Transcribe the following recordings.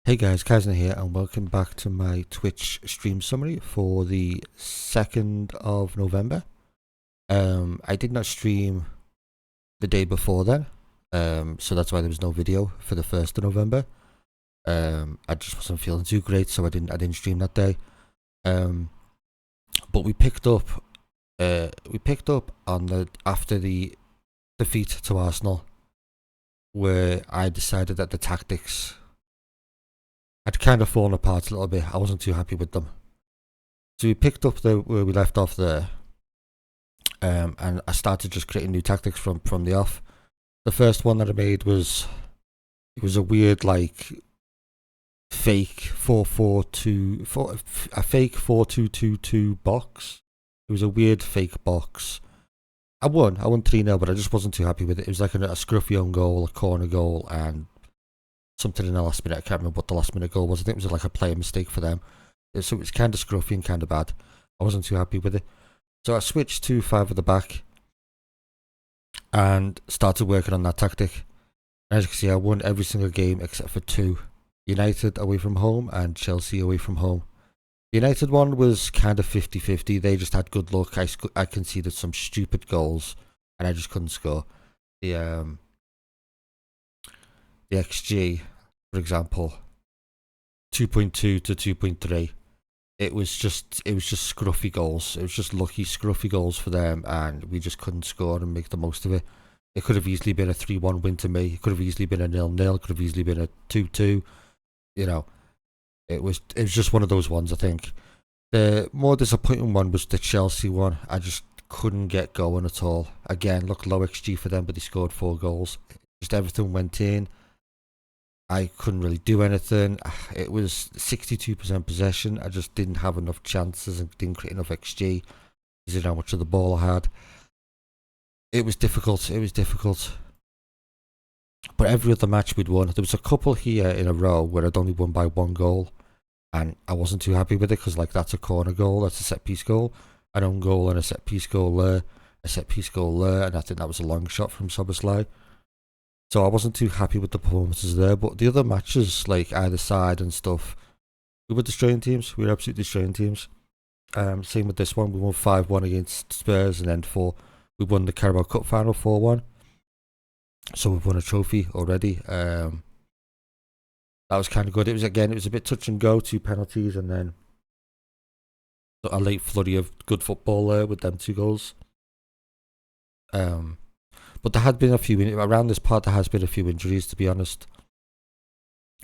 Hey guys, Kazna here and welcome back to my Twitch stream summary for the 2nd of November. I did not stream the day before then, so that's why there was no video for the 1st of November. I just wasn't feeling too great, so I didn't stream that day. But we picked up on after the defeat to Arsenal, where I decided that the tactics had kind of fallen apart a little bit. I wasn't too happy with them. So we picked up where we left off there. And I started just creating new tactics from the off. The first one that I made was, it was a weird fake 4-2-2 box. It was a weird fake box. I won 3-0, but I just wasn't too happy with it. It was like a scruffy own goal, a corner goal, and something in the last minute. I can't remember what the last minute goal was. I think it was like a player mistake for them. So it was kind of scruffy and kind of bad. I wasn't too happy with it. So I switched to 5 at the back and started working on that tactic. And as you can see, I won every single game except for 2. United away from home and Chelsea away from home. The United one was kind of 50-50. They just had good luck. I conceded some stupid goals and I just couldn't score. The XG, for example, 2.2 to 2.3. It was just scruffy goals. It was just lucky scruffy goals for them, and we just couldn't score and make the most of it. It could have easily been a 3-1 win to me. It could have easily been a 0-0. It could have easily been a 2-2. You know, it was just one of those ones. I think the more disappointing one was the Chelsea one. I just couldn't get going at all. Again, look, low XG for them, but they scored 4 goals. Just everything went in. I couldn't really do anything. It was 62% possession. I just didn't have enough chances and didn't create enough XG. Because of how much of the ball I had. It was difficult. But every other match we'd won. There was a couple here in a row where I'd only won by 1 goal. And I wasn't too happy with it because that's a corner goal. That's a set piece goal. An own goal and a set piece goal there. A set piece goal there. And I think that was a long shot from Soboslai. So I wasn't too happy with the performances there, but the other matches, like either side and stuff, we were destroying teams. We were absolutely destroying teams. Same with this one. We won 5-1 against Spurs, and then we won the Carabao Cup final 4-1. So we've won a trophy already. That was kind of good. It was a bit touch and go, 2 penalties, and then a late flurry of good football there with them 2 goals. But there had been a few, around this part there has been a few injuries, to be honest.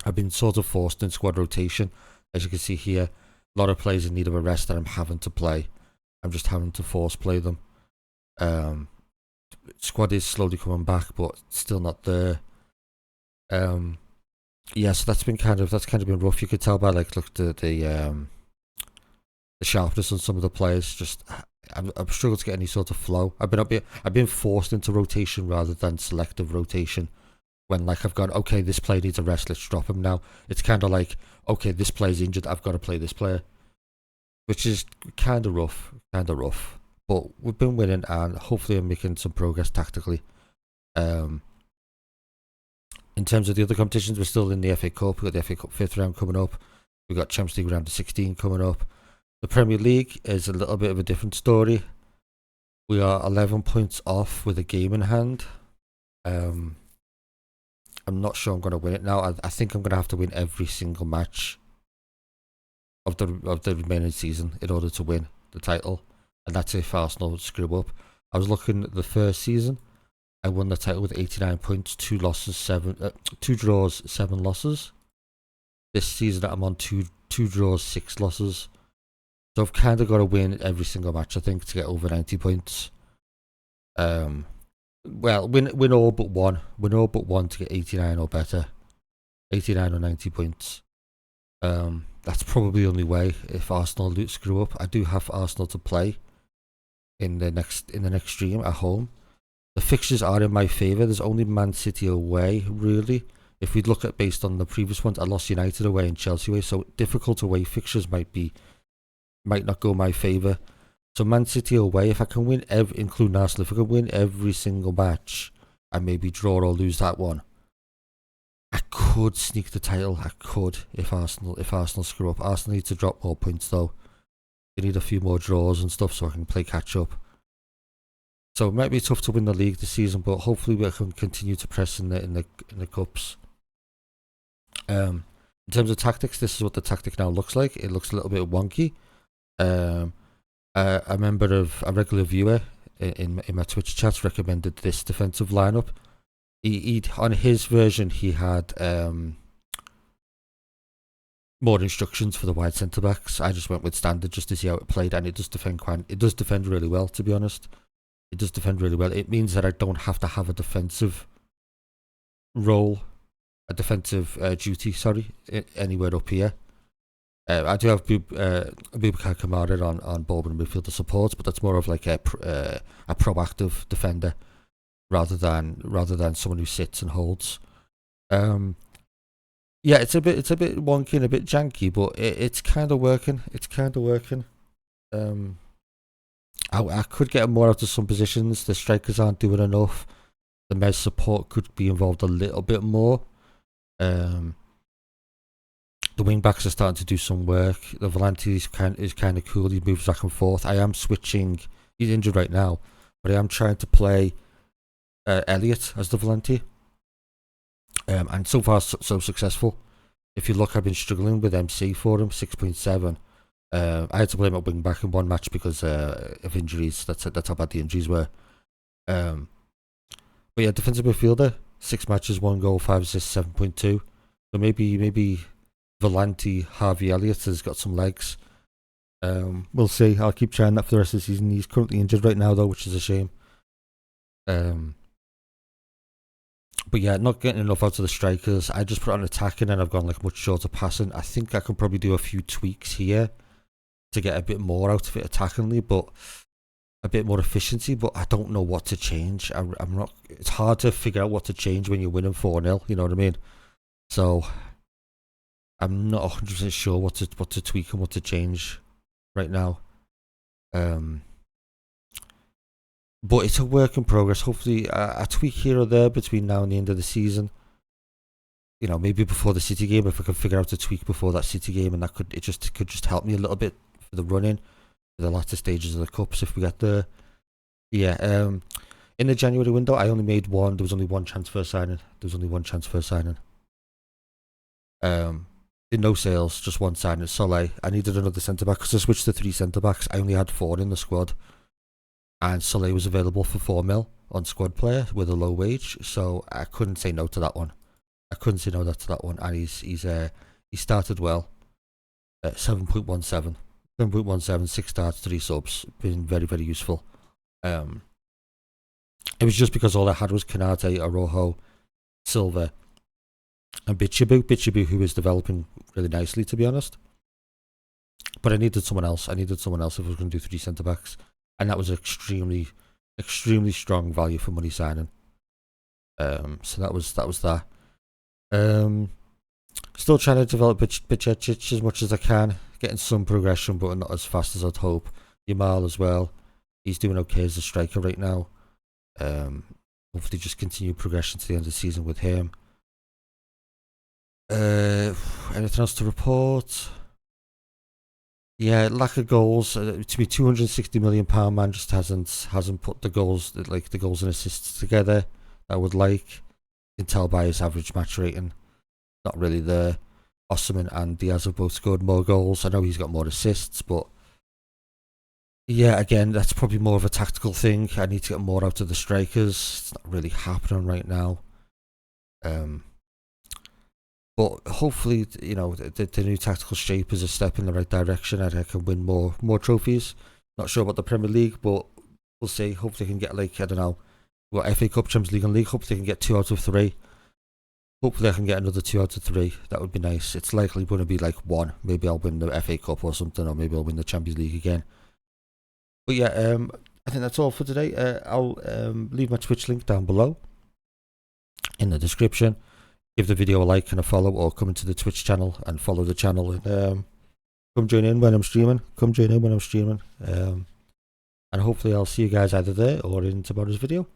I've been sort of forced in squad rotation. As you can see here, a lot of players in need of a rest that I'm having to play. I'm just having to force play them. Squad is slowly coming back, but still not there. Yeah, so that's kind of been rough. You could tell by the sharpness on some of the players. Just I've struggled to get any sort of flow. I've been forced into rotation rather than selective rotation. When I've gone, okay, this player needs a rest, let's drop him now. It's kind of like, okay, this player's injured, I've got to play this player, which is kind of rough. But we've been winning, and hopefully I'm making some progress tactically. In terms of the other competitions, we're still in the FA Cup. We've got the FA Cup 5th round coming up. We've got Champions League round of 16 coming up. The Premier League is a little bit of a different story. We are 11 points off with a game in hand. I'm not sure I'm going to win it now. I think I'm going to have to win every single match of the remaining season in order to win the title. And that's if Arsenal screw up. I was looking at the first season. I won the title with 89 points, 2 draws, 7 losses. This season I'm on 2 draws, 6 losses. So I've kind of got to win every single match, I think, to get over 90 points. Well, win all but one. Win all but one to get 89 or better. 89 or 90 points. That's probably the only way if Arsenal screw up. I do have Arsenal to play in the next stream at home. The fixtures are in my favour. There's only Man City away, really. If we look at based on the previous ones, I lost United away and Chelsea away, so difficult away fixtures might not go my favour. So Man City away, if I can win including Arsenal, if I can win every single match and maybe draw or lose that one, I could sneak the title. I could if Arsenal screw up. Arsenal need to drop more points though. They need a few more draws and stuff so I can play catch up. So it might be tough to win the league this season, but hopefully we can continue to press in the cups. In terms of tactics, this is what the tactic now looks like. It looks a little bit wonky. A regular viewer in my Twitch chats recommended this defensive lineup. He on his version he had more instructions for the wide centre backs. I just went with standard just to see how it played, and it does defend really well, to be honest. It does defend really well. It means that I don't have to have a defensive role, a defensive duty, anywhere up here. I do have Boubacar Kamara on ball and midfielder support, but that's more of like a proactive defender rather than someone who sits and holds. Yeah, it's a bit wonky and a bit janky, but it's kind of working. I could get more out of some positions. The strikers aren't doing enough. The Mez support could be involved a little bit more. The wing backs are starting to do some work. The Volante is kind of cool. He moves back and forth. I am switching. He's injured right now, but I am trying to play Elliot as the Volante. And so far so successful. If you look, I've been struggling with MC for him, 6.7. I had to play him at wing back in one match because of injuries. That's how bad the injuries were. But yeah, defensive midfielder, 6 matches, 1 goal, 5 assists, 7.2. So maybe Volante Harvey Elliott has got some legs. We'll see. I'll keep trying that for the rest of the season. He's currently injured right now though, which is a shame. But yeah, not getting enough out of the strikers. I just put on attacking and I've gone like much shorter passing. I think I can probably do a few tweaks here to get a bit more out of it attackingly, but a bit more efficiency, but I don't know what to change. I'm not. It's hard to figure out what to change when you're winning 4-0, you know what I mean? So I'm not 100% sure what to tweak and what to change right now. But it's a work in progress. Hopefully a tweak here or there between now and the end of the season. You know, maybe before the City game, if I can figure out a tweak before that City game, and that could just help me a little bit for the run-in, for the latter stages of the Cups if we get there. Yeah, in the January window, I only made one. There was only one transfer signing. Did no sales, just one signing. Soleil. I needed another centre-back because I switched to 3 centre-backs. I only had 4 in the squad. And Soleil was available for 4 mil on squad player with a low wage, so I couldn't say no to that one. And he started well. 7.17, 6 starts, 3 subs. Been very, very useful. It was just because all I had was Kanate, Arojo, Silva, and Bichibu, who is developing really nicely, to be honest. But I needed someone else. If I was going to do 3 centre backs. And that was extremely, extremely strong value for money signing. So that was that. Still trying to develop Bichecic as much as I can, getting some progression, but not as fast as I'd hope. Yamal as well. He's doing okay as a striker right now. Hopefully, just continue progression to the end of the season with him. Anything else to report? Yeah, lack of goals. To be £260 million man just hasn't put the goals and assists together I would like. You can tell by his average match rating, not really there. Osimhen and Diaz have both scored more goals. I know he's got more assists, but yeah, again, that's probably more of a tactical thing. I need to get more out of the strikers. It's not really happening right now. But hopefully, you know, the new tactical shape is a step in the right direction and I can win more trophies. Not sure about the Premier League, but we'll see. Hopefully I can get, like, I don't know, FA Cup, Champions League and League. Hopefully I can get 2 out of 3. Hopefully I can get another 2 out of 3. That would be nice. It's likely going to be like 1. Maybe I'll win the FA Cup or something, or maybe I'll win the Champions League again. But yeah, I think that's all for today. I'll leave my Twitch link down below in the description. Give the video a like and a follow, or come into the Twitch channel and follow the channel, and come join in when I'm streaming. And hopefully I'll see you guys either there or in tomorrow's video.